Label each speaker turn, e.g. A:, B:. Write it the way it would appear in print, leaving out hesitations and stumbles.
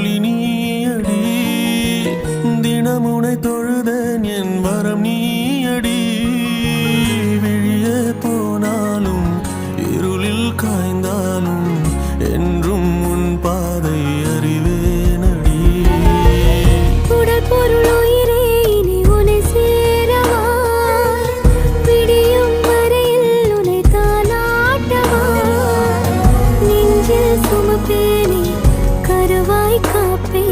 A: ஒளி நீயடி தினமுனை தொழுதேன் என் வரம் நீயடி விழியே போனாலும் இருளில் காய்ந்தாலும் என்றும் உன் பாதை அறிவேனடி
B: உடல் பொருள் உயிரே இனி உன்னை சேரவா விடியும் வரையில் உன்னை தாலாட்டவா நெஞ்சில் சுமப்பேனே கருவாய் காப்பே